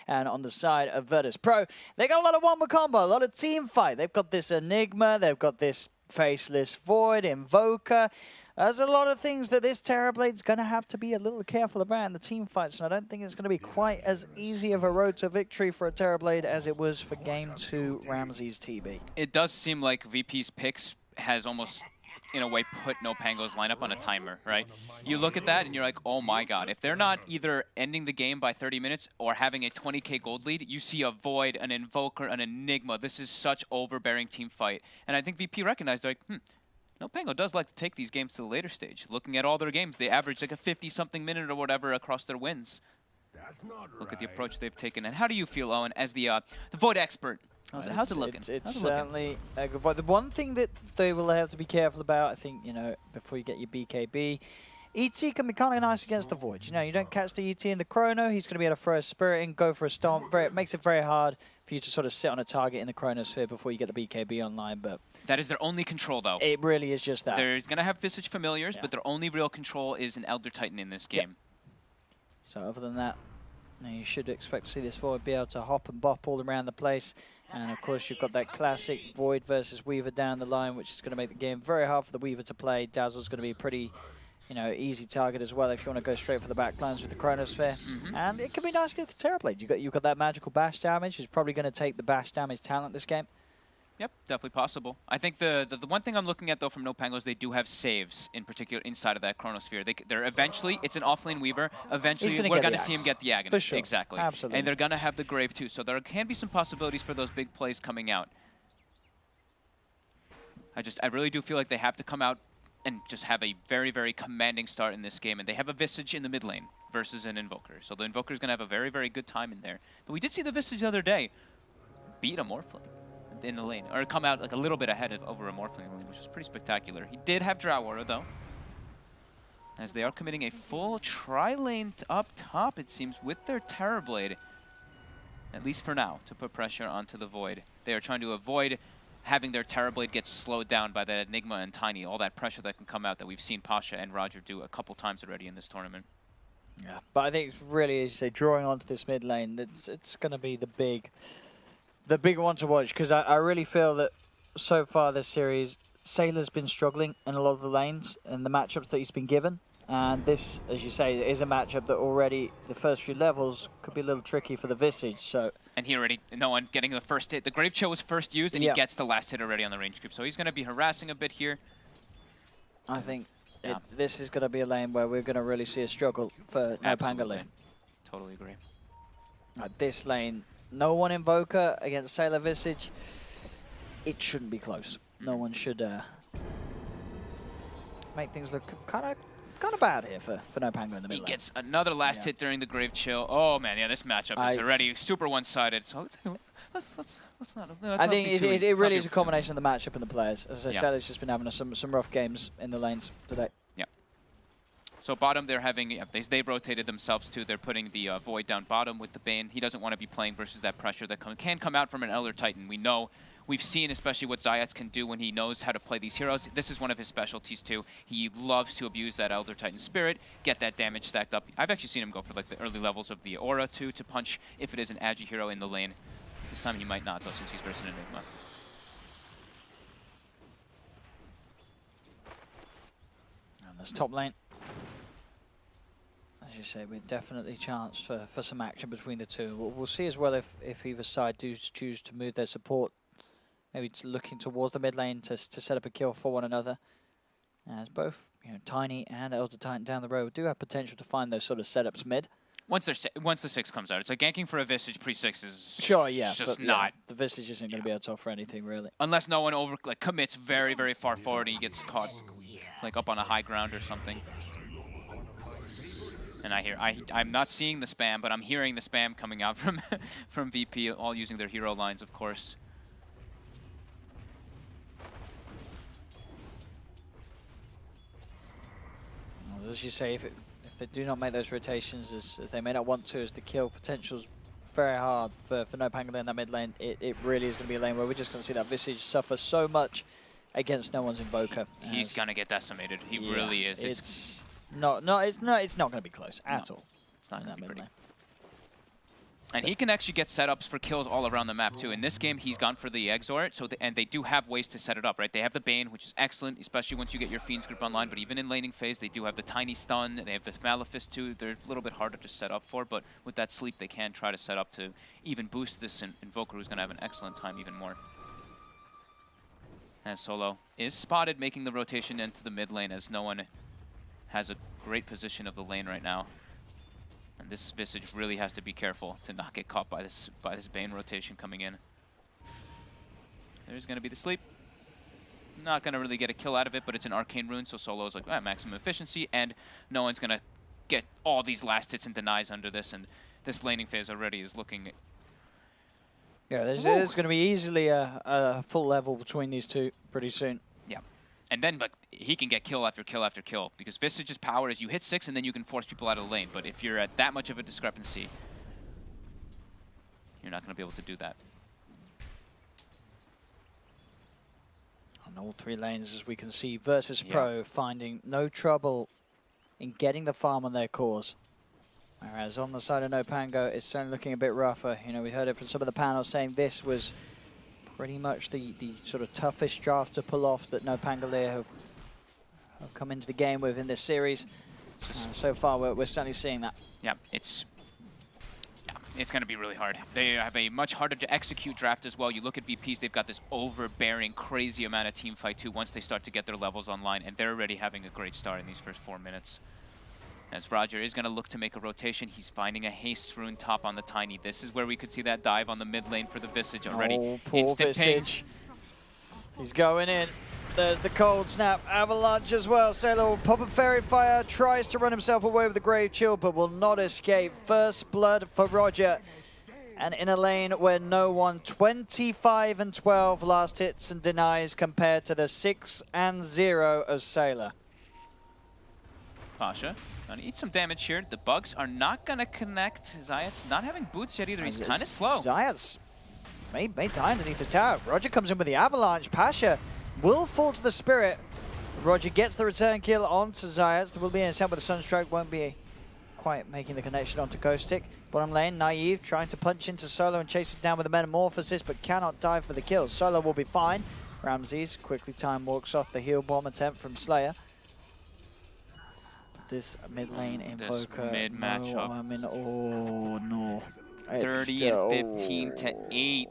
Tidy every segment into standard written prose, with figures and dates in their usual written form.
And on the side of Virtus.pro, they got a lot of one-more combo, a lot of team fight. They've got this Enigma, they've got this Faceless Void, Invoker. There's a lot of things that this Terrorblade's going to have to be a little careful about in the team fights, and I don't think it's going to be quite as easy of a road to victory for a Terrorblade as it was for Game 2 Ramsey's TB. It does seem like VP's picks has almost, in a way, put NoPango's lineup on a timer, right? You look at that and you're like, oh my god, if they're not either ending the game by 30 minutes or having a 20k gold lead, you see a Void, an Invoker, an Enigma. This is such overbearing team fight. And I think VP recognized, like, NoPango does like to take these games to the later stage. Looking at all their games, they average like a 50-something minute or whatever across their wins. Look at the approach they've taken. And how do you feel, Owen, as the Void expert? How's it looking? It's certainly a good Void. The one thing that they will have to be careful about, I think, before you get your BKB, ET can be kind of nice against the Void. You don't catch the ET in the Chrono, he's going to be able to throw a Spirit in, go for a Stomp. It makes it very hard for you to sort of sit on a target in the Chronosphere before you get the BKB online. But that is their only control, though. It really is just that. They're going to have Visage Familiars, but their only real control is an Elder Titan in this game. Yep. So other than that, you should expect to see this Void be able to hop and bop all around the place. And of course, you've got that classic Void versus Weaver down the line, which is going to make the game very hard for the Weaver to play. Dazzle's going to be a pretty, easy target as well if you want to go straight for the backlines with the Chronosphere. And it can be nice against the Terrorblade. You've got that magical bash damage. He's probably going to take the bash damage talent this game. Yep, definitely possible. I think the one thing I'm looking at, though, from NoPango is they do have saves, in particular, inside of that Chronosphere. They're eventually, it's an offlane Weaver. Eventually, we're going to see him get the Aghanim. For sure. Exactly. Absolutely. And they're going to have the Grave, too. So there can be some possibilities for those big plays coming out. I really do feel like they have to come out and just have a very, very commanding start in this game. And they have a Visage in the mid lane versus an Invoker. So the Invoker is going to have a very, very good time in there. But we did see the Visage the other day beat a Morphling in the lane, or come out like a little bit ahead over a Morphling in the lane, which was pretty spectacular. He did have Drow Aura, though, as they are committing a full tri-lane up top, it seems, with their Terrorblade, at least for now, to put pressure onto the Void. They are trying to avoid having their Terrorblade get slowed down by that Enigma and Tiny, all that pressure that can come out that we've seen Pasha and Roger do a couple times already in this tournament. Yeah, but I think it's really, as you say, drawing onto this mid lane, it's going to be the big one to watch, because I really feel that so far this series, Sailor's been struggling in a lot of the lanes and the matchups that he's been given. And this, as you say, is a matchup that already, the first few levels, could be a little tricky for the Visage. So. And he already, no one getting the first hit. The Grave Chill was first used, and he gets the last hit already on the range group. So he's going to be harassing a bit here. I think this is going to be a lane where we're going to really see a struggle for NoPango lane. Totally agree. This lane, no one Invoker against Sailor Visage. It shouldn't be close. No one should make things look kind of bad here for NoPango in the middle. He gets another last hit during the Grave Chill. Oh man, yeah, this matchup is already super one-sided. So let's not. I think it really is a combination of the matchup and the players. As I said, Sailor's just been having some rough games in the lanes today. Yeah. So bottom, they're having, they've rotated themselves too. They're putting the Void down bottom with the Bane. He doesn't want to be playing versus that pressure that can come out from an Elder Titan. We know, we've seen especially what Zayats can do when he knows how to play these heroes. This is one of his specialties too. He loves to abuse that Elder Titan spirit, get that damage stacked up. I've actually seen him go for like the early levels of the Aura too, to punch if it is an Agi hero in the lane. This time he might not though, since he's versus an Enigma. And this top lane, as you say, we're definitely chance for some action between the two. We'll see as well if either side do choose to move their support, maybe looking towards the mid lane to set up a kill for one another. As both Tiny and Elder Titan down the road do have potential to find those sort of setups mid. Once the 6 comes out, it's like ganking for a Visage pre-6 is just but, not. The Visage isn't going to be able to offer anything really, unless no one commits very, very far forward and he gets caught like up on a high ground or something. And I'm not seeing the spam, but I'm hearing the spam coming out from VP, all using their hero lines, of course. Well, as you say, if they do not make those rotations as they may not want to, as the kill potential's very hard for NoPango in that mid lane, it really is going to be a lane where we're just going to see that Visage suffer so much against no one's Invoker. He's going to get decimated. He really is. It's not going to be close at all. It's not going to be pretty. And he can actually get setups for kills all around the map, too. In this game, he's gone for the Exort, and they do have ways to set it up, right? They have the Bane, which is excellent, especially once you get your Fiend's Grip online, but even in laning phase, they do have the Tiny Stun, they have this Malefice, too. They're a little bit harder to set up for, but with that Sleep, they can try to set up to even boost this Invoker, who's going to have an excellent time even more. As Solo is spotted, making the rotation into the mid lane, as no one has a great position of the lane right now. And this Visage really has to be careful to not get caught by this Bane rotation coming in. There's going to be the Sleep. Not going to really get a kill out of it, but it's an Arcane Rune, so Solo's like, maximum efficiency, and no one's going to get all these last hits and denies under this, and this laning phase already is looking... Yeah, there's going to be easily a full level between these two pretty soon. Yeah. And then, like, he can get kill after kill after kill, because Visage's power is you hit 6 and then you can force people out of the lane. But if you're at that much of a discrepancy, you're not going to be able to do that. On all three lanes, as we can see, Versus Pro finding no trouble in getting the farm on their cores. Whereas on the side of NoPango, it's certainly looking a bit rougher. You know, we heard it from some of the panels saying this was pretty much the sort of toughest draft to pull off that NoPango have come into the game with in this series. And so far, we're certainly seeing that. Yeah, it's going to be really hard. They have a much harder to execute draft as well. You look at VPs, they've got this overbearing, crazy amount of team fight too once they start to get their levels online, and they're already having a great start in these first 4 minutes. As Roger is going to look to make a rotation, he's finding a Haste Rune top on the Tiny. This is where we could see that dive on the mid lane for the Visage already. Oh, poor Instant Visage. He's going in. There's the cold snap. Avalanche as well. Sailor will pop a Fairy Fire, tries to run himself away with the Grave Chill, but will not escape. First blood for Roger. And in a lane where no one, 25 and 12 last hits and denies compared to the 6 and 0 of Sailor. Pasha. Gonna eat some damage here. The bugs are not gonna connect. Zayat's not having boots yet either. He's kind of slow. Zayat's may die underneath his tower. Roger comes in with the Avalanche. Pasha will fall to the Spirit. Roger gets the return kill onto Zayat. There will be an attempt with the Sunstroke. Won't be quite making the connection onto Ghost Stick. Bottom lane, Naive trying to punch into Solo and chase him down with a Metamorphosis, but cannot dive for the kill. Solo will be fine. Ramses quickly time walks off the heal bomb attempt from Slayer. This mid lane Invoker. Mid matchup. I mean, oh no. 30 and 15 to 8.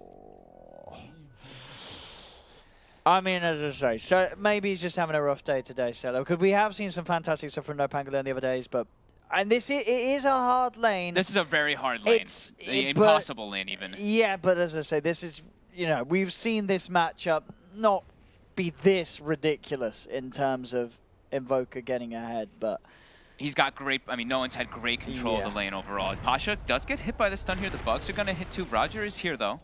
I mean, as I say, so maybe he's just having a rough day today, Solo. Because we have seen some fantastic stuff from NoPango in the other days, but it is a hard lane. This is a very hard lane. It's impossible lane even. Yeah, but as I say, this is, you know, we've seen this matchup not be this ridiculous in terms of Invoker getting ahead, but he's got great, I mean, no one's had great control of the lane overall. Pasha does get hit by the stun here. The bugs are going to hit too. Roger is here, though.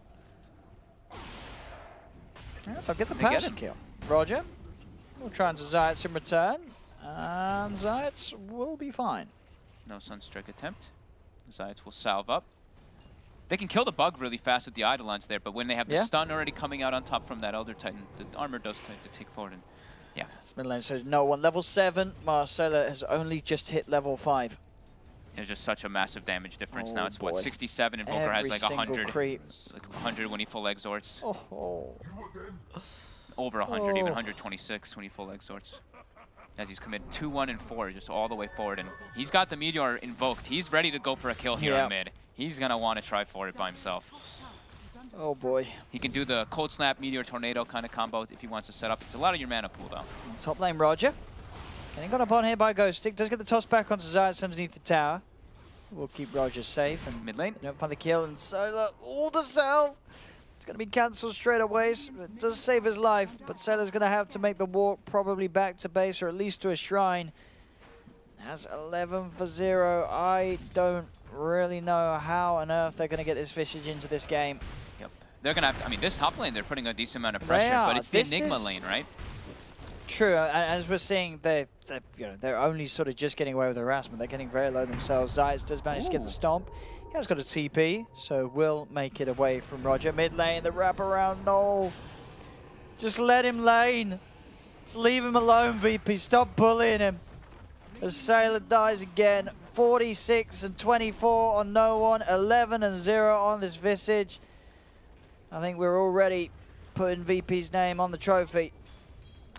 Yeah, they'll get the Pasha kill. Roger will try and Zayats in return, and Zayats will be fine. No Sunstrike attempt. Zayats will salve up. They can kill the bug really fast with the Eidolons there, but when they have the stun already coming out on top from that Elder Titan, the armor does tend to take forward. And yeah. It's mid lane, so no one. Level 7, Marcella has only just hit level 5. There's just such a massive damage difference now. It's what, 67, and Invoker has like 100. Creep. Like 100 when he full exhorts. Oh. Over 100, even 126 when he full exhorts. As he's committed 2, 1, and 4, just all the way forward. And he's got the Meteor invoked. He's ready to go for a kill here on mid. He's going to want to try for it by himself. Oh boy. He can do the Cold Snap, Meteor, Tornado kind of combo if he wants to set up. It's a lot of your mana pool, though. Top lane, Roger. Getting got up on here by Ghost Stick. Does get the toss back onto Zayats underneath the tower. We'll keep Roger safe. And mid lane. Don't find the kill. And Solar all to self. It's going to be cancelled straight away. It does save his life, but Solar's going to have to make the walk probably back to base or at least to a shrine. That's 11 for 0. I don't really know how on earth they're going to get this Visage into this game. Yep. They're going to have to, I mean, this top lane, they're putting a decent amount of pressure, but it's the Enigma lane, right? True, as we're seeing, they're only sort of just getting away with harassment. They're getting very low themselves. Zayats does manage to get the stomp. He has got a TP, so will make it away from Roger. Mid lane, the wraparound. No, just let him lane. Just leave him alone, VP. Stop bullying him. As Sailor dies again. 46 and 24 on no one, 11 and 0 on this Visage. I think we're already putting VP's name on the trophy.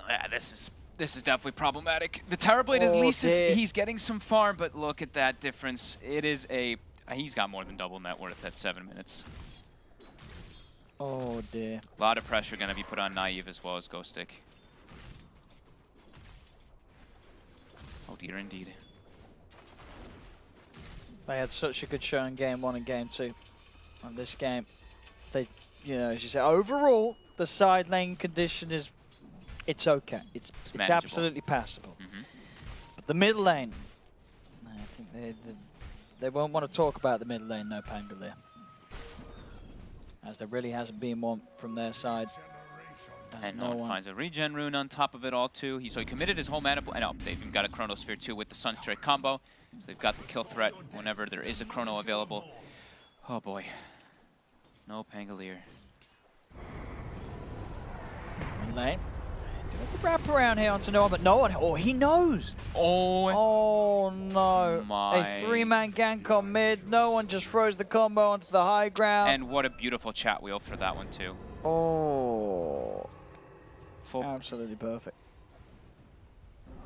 Yeah, this is definitely problematic. The Terrorblade, at least he's getting some farm, but look at that difference. It is he's got more than double net worth at 7 minutes. Oh dear. A lot of pressure going to be put on Naive as well as Ghostic. Oh dear, indeed. They had such a good show in game 1 and game 2. On this game, they, you know, as you say, overall, the side lane condition is, it's okay. It's absolutely passable. But the mid lane, I think they won't want to talk about the mid lane, NoPango there. As there really hasn't been one from their side. And no one finds a regen rune on top of it all too. So he committed his whole mana, and they've even got a Chronosphere too with the Sunstrike combo. So they've got the kill threat whenever there is a Chrono available. Oh boy. No Pangolier. Mid lane. Doing the wrap around here onto no one, but no one. Oh, he knows. Oh no. My. A 3-man gank on mid. No one just throws the combo onto the high ground. And what a beautiful chat wheel for that one too. Oh. Absolutely perfect.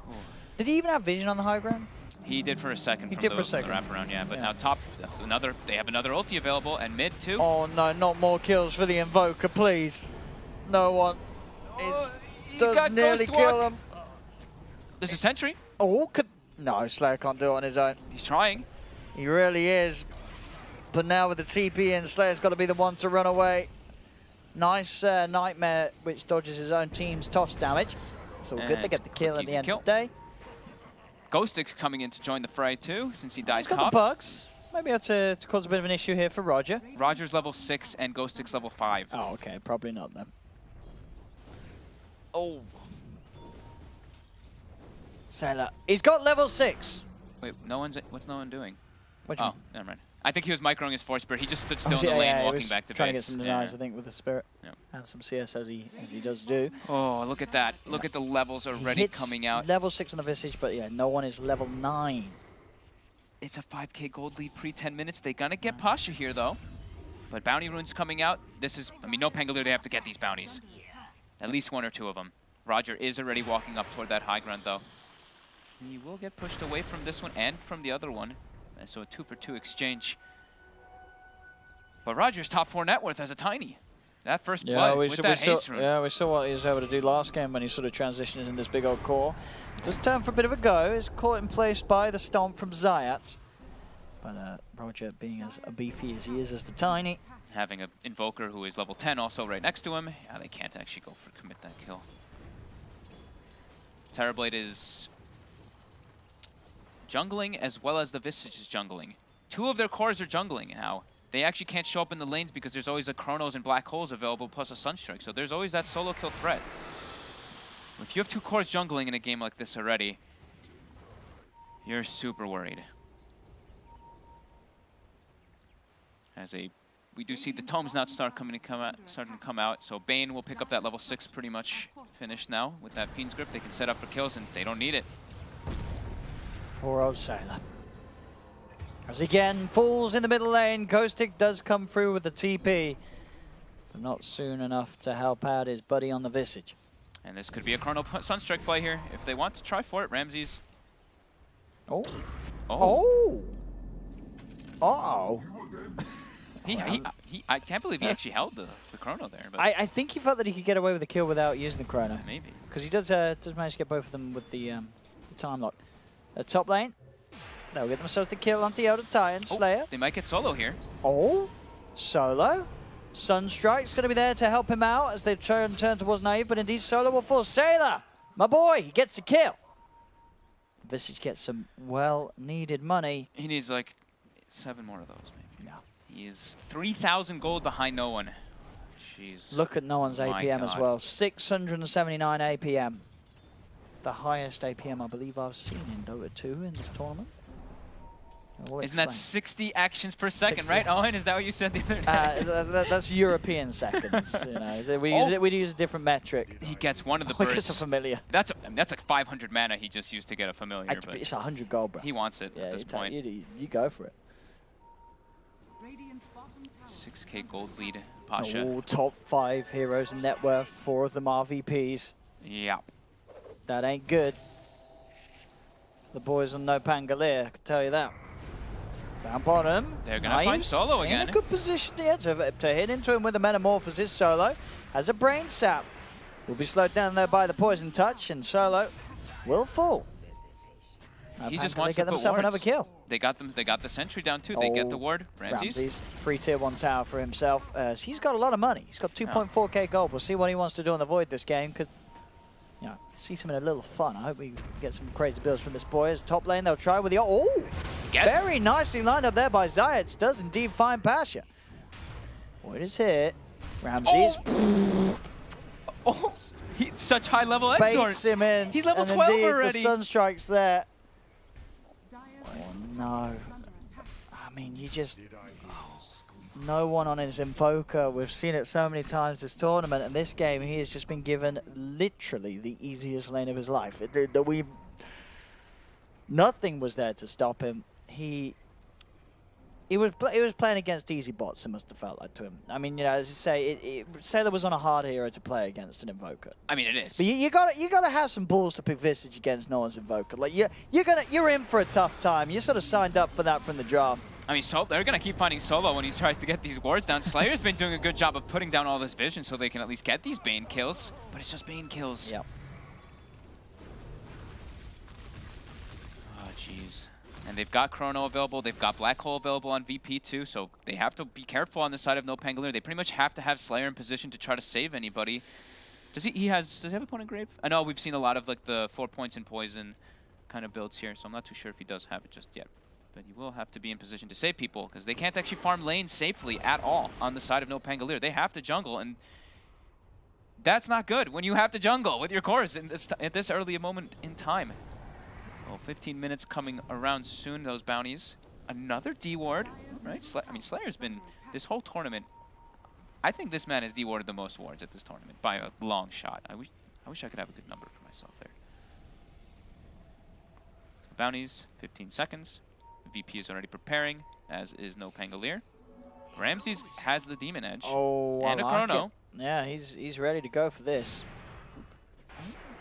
Oh. Did he even have vision on the high ground? He did for a second from the wraparound, yeah. But now top, they have another ulti available, and mid too. Oh no, not more kills for the Invoker, please. No one. Does nearly kill him. There's a sentry. Oh, no, Slayer can't do it on his own. He's trying. He really is. But now with the TP in, Slayer's got to be the one to run away. Nice Nightmare, which dodges his own team's toss damage. It's all good. They get the kill at the end of the day. Ghostic's coming in to join the fray too, since he died top. He's got the bugs. Maybe have to cause a bit of an issue here for Roger. Roger's level 6 and Ghostic's level 5. Oh, okay. Probably not then. Oh. Sailor. He's got level 6. Wait, what's no one doing? What do you mean? Never mind. I think he was microing his Force Spirit. He just stood still in the lane, walking back to base. Trying to get some denies, I think, with the Spirit. Yep. And some CS as he does do. Oh, look at that. Look at the levels already coming out. Level 6 on the Visage, but yeah, no one is level 9. It's a 5k gold lead pre-10 minutes. They're going to get Pasha here, though. But bounty runes coming out. This is, I mean, no Pangolier, they have to get these bounties. At least 1 or 2 of them. Roger is already walking up toward that high ground, though. He will get pushed away from this one and from the other one. And so a 2-for-2 exchange. But Roger's top 4 net worth as a tiny. That first blood with that haste rune. Yeah, we saw what he was able to do last game when he sort of transitioned in this big old core. Does turn for a bit of a go. Is caught in place by the stomp from Zayat. But Roger, being as beefy as he is as the tiny. Having an Invoker who is level 10 also right next to him. Yeah, they can't actually go for commit that kill. Terrorblade is jungling as well as the Visage is jungling. 2 of their cores are jungling now. They actually can't show up in the lanes because there's always a Chronos and Black Holes available plus a Sunstrike. So there's always that solo kill threat. If you have 2 cores jungling in a game like this already, you're super worried. We do see the tomes now starting to come out. So Bane will pick up that level 6 pretty much finished now with that Fiend's Grip. They can set up for kills and they don't need it. Poor old Sailor. As again, falls in the middle lane. Ghostic does come through with the TP, but not soon enough to help out his buddy on the Visage. And this could be a Chrono Sunstrike play here. If they want to try for it, Ramses. Oh. Oh. Uh-oh. I can't believe he actually held the Chrono there. But I think he felt that he could get away with the kill without using the Chrono. Maybe. Because he does manage to get both of them with the time lock. Top lane. They'll get themselves the kill onto the Elder Titan. Slayer. They might get solo here. Oh, solo. Sunstrike's going to be there to help him out as they turn towards Naive, but indeed solo will fall. Sailor, my boy, he gets the kill. Visage gets some well-needed money. He needs like 7 more of those, maybe. Yeah. He is 3,000 gold behind no one. Jeez. Look at no one's APM as well. 679 APM. The highest APM I believe I've seen in Dota 2 in this tournament. Isn't that 60 actions per second, 60. Right, Owen? Is that what you said the other day? That's European seconds. You know, we use a different metric. He gets one of the bursts. It's a familiar. That's like 500 mana he just used to get a familiar. But it's 100 gold, bro. He wants it at this point. You go for it. 6k gold lead, Pasha. All top 5 heroes in net worth. 4 of them are VPs. Yeah. That ain't good. The boys on NoPango, I can tell you that. Down bottom. They're going to find Solo again. In a good position here to hit into him with a Metamorphosis. Solo has a Brain Sap. Will be slowed down there by the Poison Touch, and Solo will fall. He just wants to get themselves another kill. They got the sentry down too. They get the ward. Ramsey's free tier 1 tower for himself. He's got a lot of money. He's got 2.4k gold. We'll see what he wants to do on the Void this game. Could, you know, see some in a little fun. I hope we get some crazy builds from this boy. As top lane, they'll try with the very nicely lined up there by Zayats. Does indeed find Pasha. Void is hit. Ramsey's. He's such high level baits him in. He's level and 12 indeed, already. The Sunstrike's there. Oh no. I mean, you just... No one on his Invoker. We've seen it so many times this tournament, and this game he has just been given literally the easiest lane of his life. Nothing was there to stop him. He was playing against easy bots. It must have felt like to him. I mean, you know, as you say, Sailor was on a hard hero to play against an Invoker. I mean, it is. But you gotta have some balls to pick Visage against no one's Invoker. Like you're in for a tough time. You sort of signed up for that from the draft. I mean, they're going to keep finding Solo when he tries to get these wards down. Slayer's been doing a good job of putting down all this vision so they can at least get these Bane kills. But it's just Bane kills. Yep. Oh, jeez. And they've got Chrono available. They've got Black Hole available on VP too. So they have to be careful on the side of NoPango. They pretty much have to have Slayer in position to try to save anybody. Does he have Opponent Grave? I know we've seen a lot of like the 4 points in poison kind of builds here. So I'm not too sure if he does have it just yet. But you will have to be in position to save people because they can't actually farm lanes safely at all on the side of NoPango. They have to jungle, and that's not good when you have to jungle with your cores at this early moment in time. Well, 15 minutes coming around soon, those bounties. Another D-ward, right? I mean, Slayer's been, this whole tournament, I think this man has D-warded the most wards at this tournament by a long shot. I wish I could have a good number for myself there. So bounties, 15 seconds. VP is already preparing, as is NoPango. Ramses has the Demon Edge and a Chrono. Yeah, he's ready to go for this.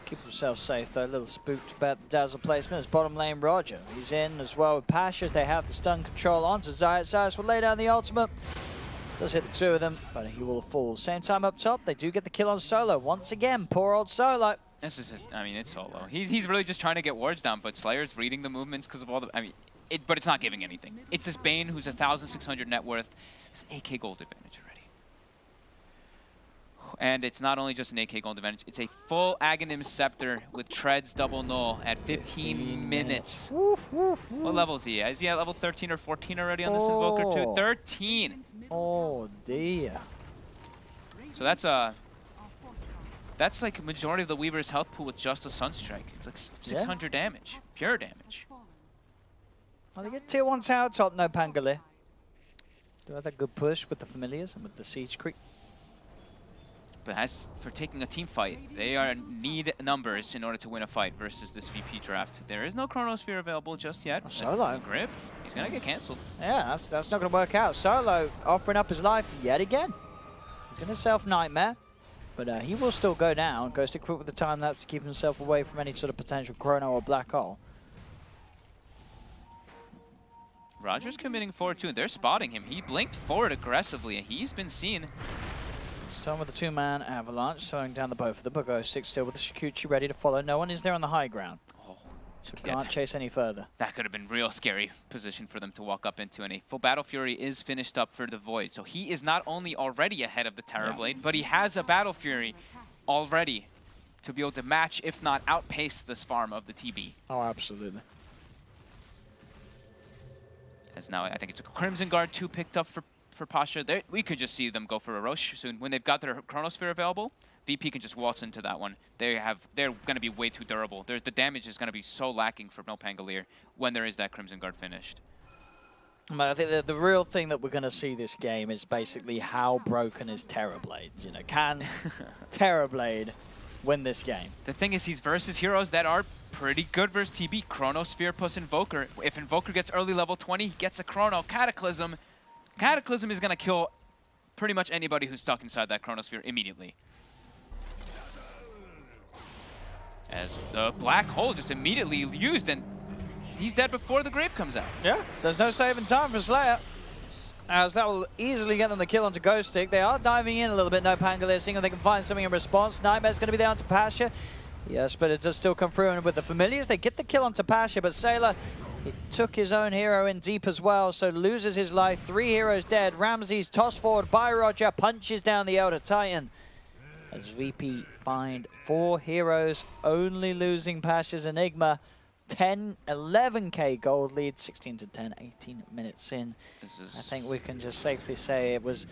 Keep himself safe though, a little spooked about the Dazzle placement. As bottom lane Roger, he's in as well with Pasha as they have the stun control onto Zayat. Zayat will lay down the ultimate. Does hit the 2 of them, but he will fall. Same time up top, they do get the kill on Solo. Once again, poor old Solo. This is, I mean, it's Solo. He's really just trying to get wards down, but Slayer's reading the movements because of all the, I mean, but it's not giving anything. It's this Bane who's 1,600 net worth. It's an 8k gold advantage already. And it's not only just an 8k gold advantage, it's a full Aghanim Scepter with Treads double null at 15 minutes. Woof, woof, woof. What level is he at? Is he at level 13 or 14 already on this Invoker too? 13! Oh dear. So that's like a majority of the Weaver's health pool with just a Sunstrike. It's like 600 damage, pure damage. Well, they get tier 1 tower top, NoPango. Do have that good push with the familiars and with the siege creep. But as for taking a team fight, they need numbers in order to win a fight versus this VP draft. There is no Chronosphere available just yet. Solo. Grip, he's gonna get cancelled. Yeah, that's not gonna work out. Solo offering up his life yet again. He's gonna self-nightmare, but he will still go down. Goes to quit with the time lapse to keep himself away from any sort of potential Chrono or Black Hole. Roger's committing forward too, and they're spotting him. He blinked forward aggressively, and he's been seen. Stone with the 2-man avalanche, slowing down the both of them, but goes 6 still with the Shikuchi ready to follow. No one is there on the high ground, so can't chase any further. That could have been real scary position for them to walk up into, and a full Battle Fury is finished up for the Void. So he is not only already ahead of the Terrorblade, but he has a Battle Fury already to be able to match, if not outpace, this farm of the TB. Oh, absolutely. As now I think it's a Crimson Guard 2 picked up for Pasha. We could just see them go for a Roche soon. When they've got their Chronosphere available, VP can just waltz into that one. They're going to be way too durable. The damage is going to be so lacking for NoPango when there is that Crimson Guard finished. I think the real thing that we're going to see this game is basically how broken is Terrorblade. You know, can Terrorblade win this game? The thing is, he's versus heroes that are pretty good versus TB. Chronosphere plus Invoker. If Invoker gets early level 20, he gets a Chrono. Cataclysm. Cataclysm is going to kill pretty much anybody who's stuck inside that Chronosphere immediately. As the black hole just immediately used, and he's dead before the grave comes out. Yeah, there's no saving time for Slayer, as that will easily get them the kill onto Ghost Stick. They are diving in a little bit. NoPango seeing if they can find something in response. Nightmare's going to be there onto Pasha. Yes, but it does still come through, and with the familiars, they get the kill onto Pasha, but Sailor, he took his own hero in deep as well, so loses his life. 3 heroes dead. Ramses tossed forward by Roger, punches down the Elder Titan. As VP find 4 heroes, only losing Pasha's Enigma. 11k gold lead, 16 to 10, 18 minutes in. I think we can just safely say it was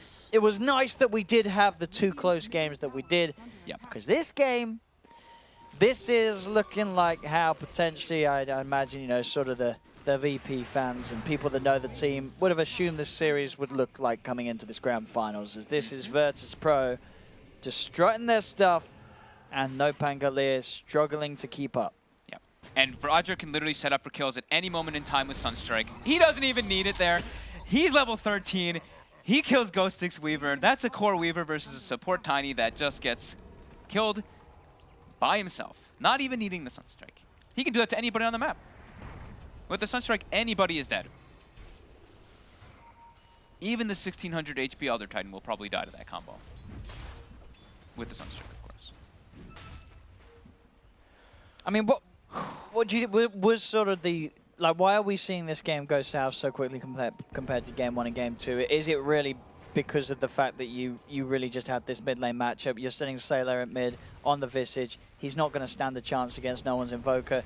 nice that we did have the 2 close games that we did. Yeah. Because this game, this is looking like how potentially I imagine, you know, sort of the VP fans and people that know the team would have assumed this series would look like coming into this grand finals, as this is Virtus Pro just strutting their stuff and NoPango struggling to keep up. Yeah. And Roger can literally set up for kills at any moment in time with Sunstrike. He doesn't even need it there. He's level 13. He kills Ghost Stick's Weaver. That's a core Weaver versus a support Tiny that just gets killed by himself, not even needing the Sunstrike. He can do that to anybody on the map. With the Sunstrike, anybody is dead. Even the 1600 HP Elder Titan will probably die to that combo. With the Sunstrike, of course. I mean, what do you think was sort of the, like, why are we seeing this game go south so quickly compared to game 1 and game 2? Is it really because of the fact that you really just had this mid lane matchup? You're sitting Sailor at mid on the Visage. He's not going to stand a chance against no one's Invoker.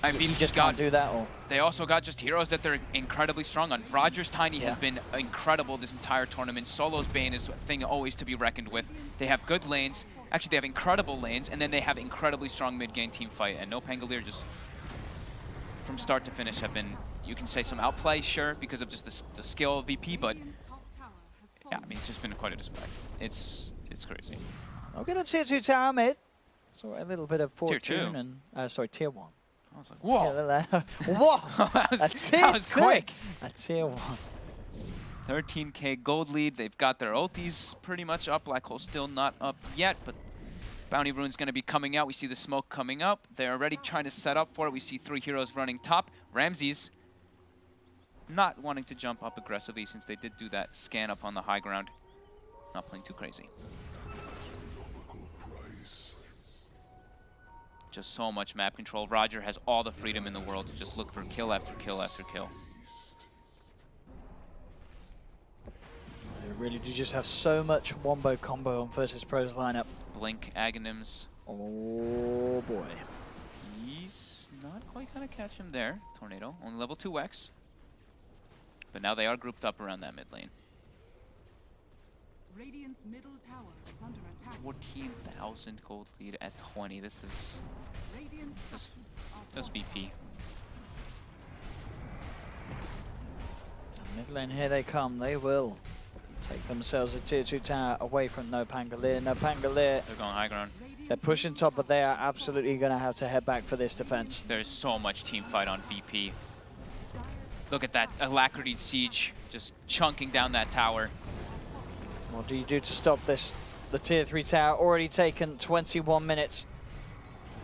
I mean, you just can't do that. Or they also got just heroes that they're incredibly strong on. Roger's Tiny has been incredible this entire tournament. Solo's Bane is a thing always to be reckoned with. They have good lanes. Actually, they have incredible lanes, and then they have incredibly strong mid-game team fight. And NoPango just, from start to finish, have been, you can say, some outplay, sure, because of just the skill of VP, but yeah, I mean, it's just been quite a display. It's crazy. I'll get a tier 2 tower mid. So a little bit of fortune tier 2. and sorry, tier 1. I was like, whoa. Yeah, whoa! that was quick. A tier 1. 13k gold lead. They've got their ultis pretty much up. Black Hole still not up yet, but Bounty Rune's going to be coming out. We see the smoke coming up. They're already trying to set up for it. We see 3 heroes running top. Ramses not wanting to jump up aggressively since they did do that scan up on the high ground. Not playing too crazy. Just so much map control. Roger has all the freedom in the world to just look for kill after kill after kill. They really do just have so much wombo combo on Virtus Pro's lineup. Blink, Aghanims. Oh boy. He's not quite going to catch him there. Tornado, only level 2x. But now they are grouped up around that mid lane. Radiant's middle tower is under attack. 14,000 gold lead at 20. This is just VP. Mid lane, here they come. They will take themselves a tier 2 tower away from NoPango. NoPango, they're going high ground. They're pushing top, but they are absolutely going to have to head back for this defense. There's so much team fight on VP. Look at that Alacrity Siege just chunking down that tower. What do you do to stop this? The tier 3 tower already taken 21 minutes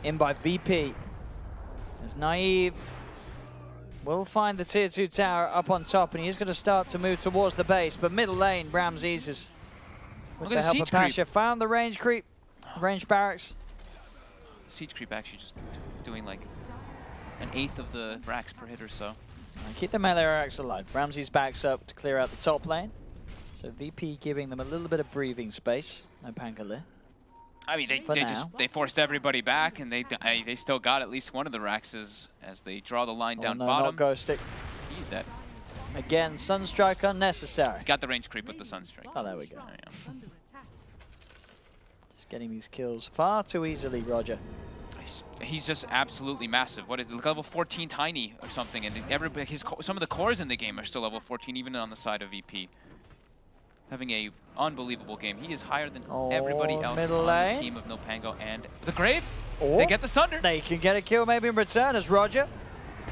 in by VP. As Naive will find the tier 2 tower up on top, and he's going to start to move towards the base. But middle lane, Ramses is, with the help of Pasha, found the range creep, range barracks. The siege creep actually just doing like 1/8 of the racks per hit or so. And keep the melee racks alive. Ramses backs up to clear out the top lane. So VP giving them a little bit of breathing space. NoPango. I mean, they forced everybody back, and they still got at least one of the racks as they draw the line down bottom. Not Ghost Stick. He's dead. Again, Sunstrike unnecessary. Got the range creep with the Sunstrike. Oh, there we go. There Just getting these kills far too easily, Roger. He's just absolutely massive. What is it, level 14 tiny or something? And everybody, some of the cores in the game are still level 14, even on the side of VP. Having a unbelievable game. He is higher than everybody else on the team of NoPango. And the Grave, they get the Sunder. They can get a kill maybe in return as Roger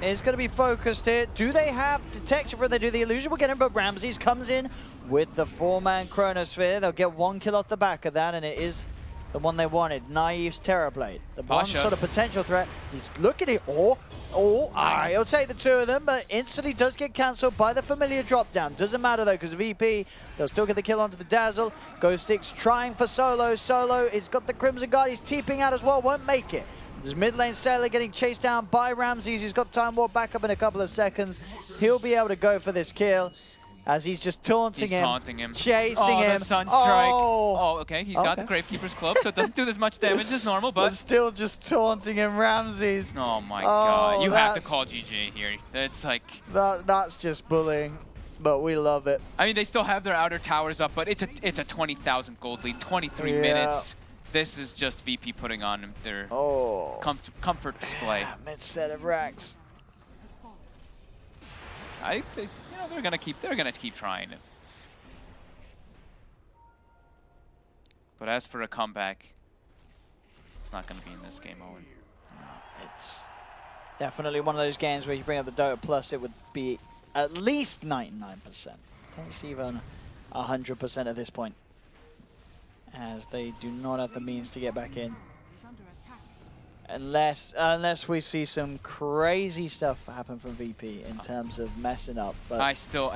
is going to be focused here. Do they have detection for they do the illusion? We'll get him, but Ramses comes in with the 4-man Chronosphere. They'll get 1 kill off the back of that, and it is the one they wanted. Naive's Terrorblade. The one sort of potential threat. He's looking at it. He'll take the 2 of them, but instantly does get cancelled by the familiar drop down. Doesn't matter though, because VP, they'll still get the kill onto the Dazzle. Ghost Sticks trying for Solo. Solo has got the Crimson Guard. He's TPing out as well, won't make it. There's mid lane Sailor getting chased down by Ramses. He's got Time Warp back up in a couple of seconds. He'll be able to go for this kill as he's just taunting him. Chasing him. The Sunstrike. Oh, okay. He's got the Gravekeeper's Club, so it doesn't do as much damage as normal, but still just taunting him, Ramses. Oh my god. You have to call GG here. It's like... That's just bullying, but we love it. I mean, they still have their outer towers up, but it's a 20,000 gold lead, 23 minutes. This is just VP putting on their comfort display. Mid set of racks. They're gonna keep trying it. But as for a comeback, it's not gonna be in this game, Owen. No, it's definitely one of those games where you bring up the Dota Plus, it would be at least 99%. It's even 100% at this point, as they do not have the means to get back in. Unless we see some crazy stuff happen from VP in terms of messing up. But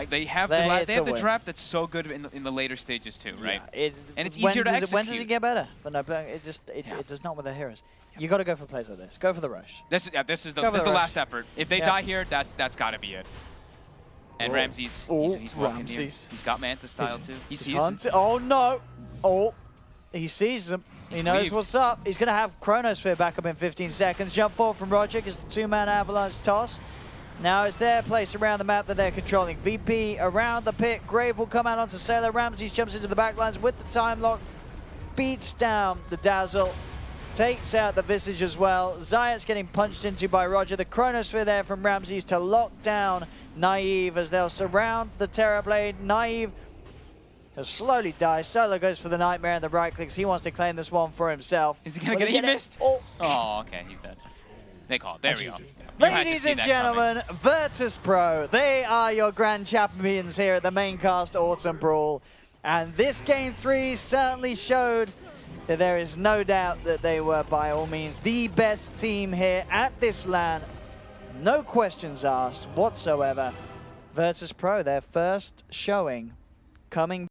they have the draft that's so good in the later stages too, right? Yeah, and it's easier to execute. When does it get better? But no, it does not with the heroes. You got to go for plays like this. Go for the rush. This is the last effort. If they die here, that's got to be it. And Ramses, he's walking here. He's got Manta style too. He sees him. Oh no! He sees them. He knows what's up. He's going to have Chronosphere back up in 15 seconds. Jump forward from Roger is the 2-man Avalanche toss. Now it's their place around the map that they're controlling. VP around the pit. Grave will come out onto Sailor. Ramses jumps into the backlines with the time lock. Beats down the Dazzle. Takes out the Visage as well. Zayat's getting punched into by Roger. The Chronosphere there from Ramses to lock down Naive as they'll surround the Terrorblade. Naive, he'll slowly die. Solo goes for the Nightmare and the right clicks. He wants to claim this one for himself. Is he going to get it? He missed. Oh, okay. He's dead. They call it. There we go. Ladies and gentlemen, Virtus Pro. They are your grand champions here at the Maincast Autumn Brawl. And this Game 3 certainly showed that there is no doubt that they were, by all means, the best team here at this LAN. No questions asked whatsoever. Virtus Pro, their first showing coming